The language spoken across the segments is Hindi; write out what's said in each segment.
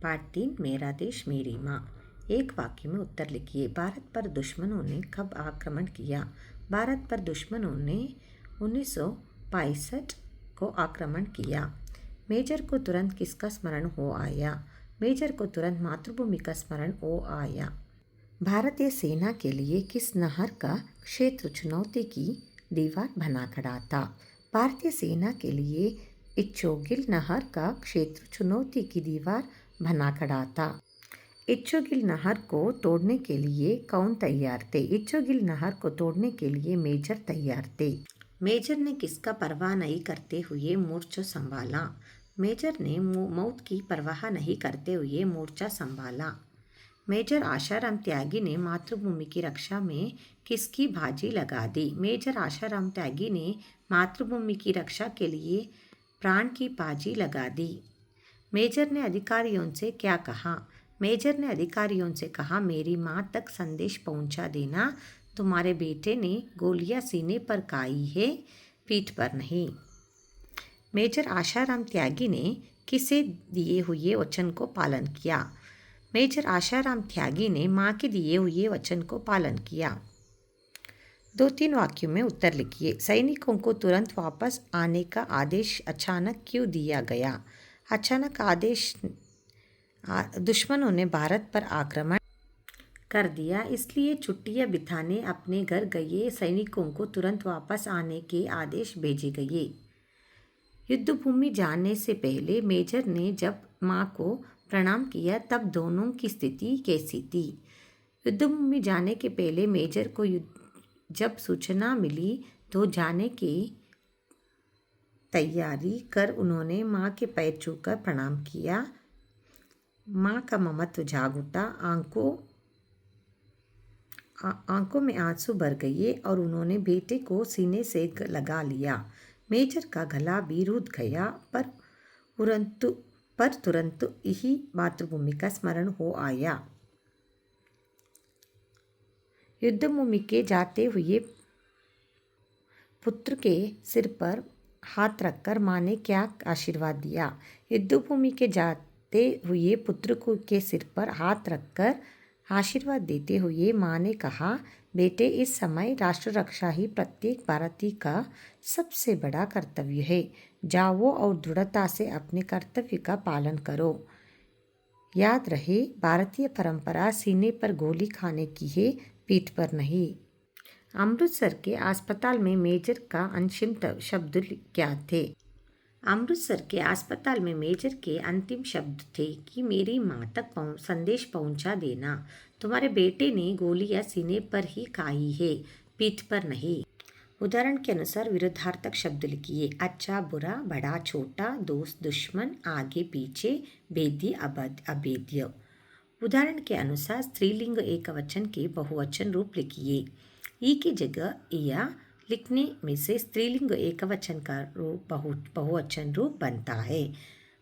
पार्ट 3 मेरा देश मेरी माँ। एक वाक्य में उत्तर लिखिए। भारत पर दुश्मनों ने कब आक्रमण किया? भारत पर दुश्मनों ने 1965 को आक्रमण किया। मेजर को तुरंत किसका स्मरण हो आया? मेजर को तुरंत मातृभूमि का स्मरण हो आया। भारतीय सेना के लिए किस नहर का क्षेत्र चुनौती की दीवार बना खड़ा था? भारतीय सेना के लिए इच्छोगिल नहर का क्षेत्र चुनौती की दीवार बना खड़ा था। इच्छोगिल नहर को तोड़ने के लिए कौन तैयार थे? इच्छोगिल नहर को तोड़ने के लिए मेजर तैयार थे। मेजर ने किसका परवाह नहीं करते हुए मोर्चा संभाला? मेजर ने मौत की परवाह नहीं करते हुए मोर्चा संभाला। मेजर आशाराम त्यागी ने मातृभूमि की रक्षा में किसकी बाजी लगा दी? मेजर आशाराम त्यागी ने मातृभूमि की रक्षा के लिए प्राण की बाजी लगा दी। मेजर ने अधिकारियों से क्या कहा? मेजर ने अधिकारियों से कहा, मेरी माँ तक संदेश पहुँचा देना। तुम्हारे बेटे ने गोलियां सीने पर खाई है, पीठ पर नहीं। मेजर आशाराम त्यागी ने किसे दिए हुए वचन को पालन किया? मेजर आशाराम त्यागी ने माँ के दिए हुए वचन को पालन किया। 2-3 वाक्यों में उत्तर लिखिए। सैनिकों को तुरंत वापस आने का आदेश अचानक क्यों दिया गया? अचानक आदेश दुश्मनों ने भारत पर आक्रमण कर दिया, इसलिए छुट्टियां बिताने अपने घर गए सैनिकों को तुरंत वापस आने के आदेश भेजे गए। युद्धभूमि जाने से पहले मेजर ने जब माँ को प्रणाम किया तब दोनों की स्थिति कैसी थी? युद्धभूमि जाने के पहले मेजर को जब सूचना मिली तो जाने की तैयारी कर उन्होंने माँ के पैर छूकर प्रणाम किया। माँ का ममत्व जाग उठा, आंखों में आंसू भर गए और उन्होंने बेटे को सीने से लगा लिया। मेजर का गला भी रुध गया, पर तुरंत ही मातृभूमि का स्मरण हो आया। युद्धभूमि के जाते हुए पुत्र के सिर पर हाथ रखकर माँ ने क्या आशीर्वाद दिया? युद्धभूमि के जाते हुए पुत्र के सिर पर हाथ रखकर आशीर्वाद देते हुए माँ ने कहा, बेटे, इस समय राष्ट्र रक्षा ही प्रत्येक भारतीय का सबसे बड़ा कर्तव्य है। जाओ और दृढ़ता से अपने कर्तव्य का पालन करो। याद रहे, भारतीय परंपरा सीने पर गोली खाने की है, पीठ पर नहीं। अमृतसर के अस्पताल में मेजर का अंतिम शब्द क्या थे? अमृतसर के अस्पताल में मेजर के अंतिम शब्द थे कि मेरी माँ तक संदेश पहुँचा देना। तुम्हारे बेटे ने गोलियां सीने पर ही खाई है, पीठ पर नहीं। उदाहरण के अनुसार विरुद्धार्थक शब्द लिखिए। अच्छा बुरा, बड़ा छोटा, दोस्त दुश्मन, आगे पीछे, भेदी अभेद्य। उदाहरण के अनुसार स्त्रीलिंग एकवचन के बहुवचन रूप लिखिए। ई की जगह या लिखने में से स्त्रीलिंग एकवचन का रूप बहुवचन रूप बनता है।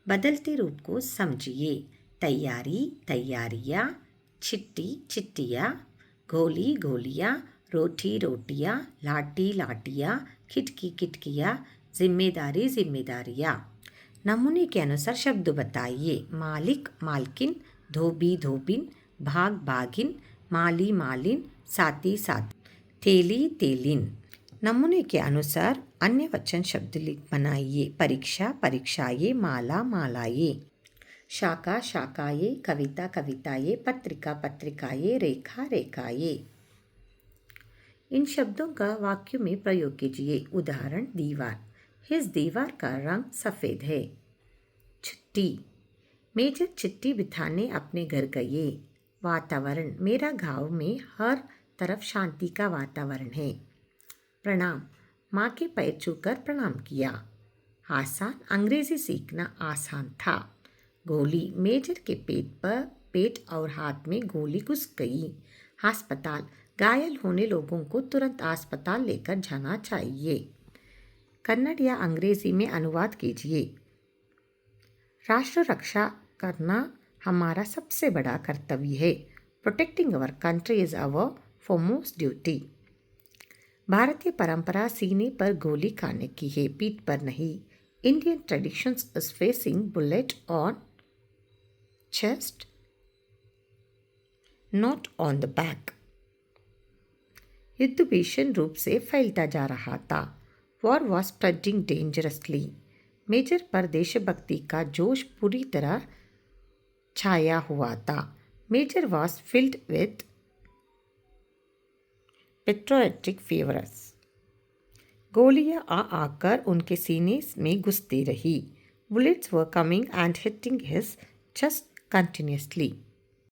बदलते रूप को समझिए। तैयारी, तैयारियाँ, चिट्टी, चिट्टियाँ, गोली, गोलियाँ, रोटी, रोटियाँ, लाठी, लाठियाँ, खिटकी, खिटकियाँ, जिम्मेदारी, जिम्मेदारियाँ। नमूने के अनुसार शब्द बताइए। मालिक, मालकिन, धोबी, धोबिन, भाग, भागिन, माली, मालिन, साथी, साथी, तेली, तेलिन। नमूने के अनुसार अन्य वचन शब्द बनाइए। परीक्षा, परीक्षाएं, माला, मालाएं, शाखा, शाखाएं, कविता, कविताएं, पत्रिका, पत्रिकाएं, रेखा, रेखाएं। इन शब्दों का वाक्य में प्रयोग कीजिए। उदाहरण, दीवार, इस दीवार का रंग सफ़ेद है। छुट्टी, मेजर छुट्टी बिताने अपने घर गए। वातावरण, मेरा गांव में हर तरफ शांति का वातावरण है। प्रणाम, माँ के पैर छूकर प्रणाम किया। आसान, अंग्रेजी सीखना आसान था। गोली, मेजर के पेट और हाथ में गोली घुस गई। अस्पताल, घायल होने लोगों को तुरंत अस्पताल लेकर जाना चाहिए। कन्नड़ या अंग्रेजी में अनुवाद कीजिए। राष्ट्र रक्षा करना हमारा सबसे बड़ा कर्तव्य है। Protecting our country is our foremost duty. भारतीय परंपरा सीने पर गोली खाने की है, पीठ पर नहीं। Indian traditions is facing bullet on chest, not on the back. युद्ध भीषण रूप से फैलता जा रहा था. War was spreading dangerously. Major पर देशभक्ति का जोश पूरी तरह छाया हुआ था. Major was filled with patriotic fevers. गोलियां आकर उनके सीने में घुसती रही. Bullets were coming and hitting his chest continuously.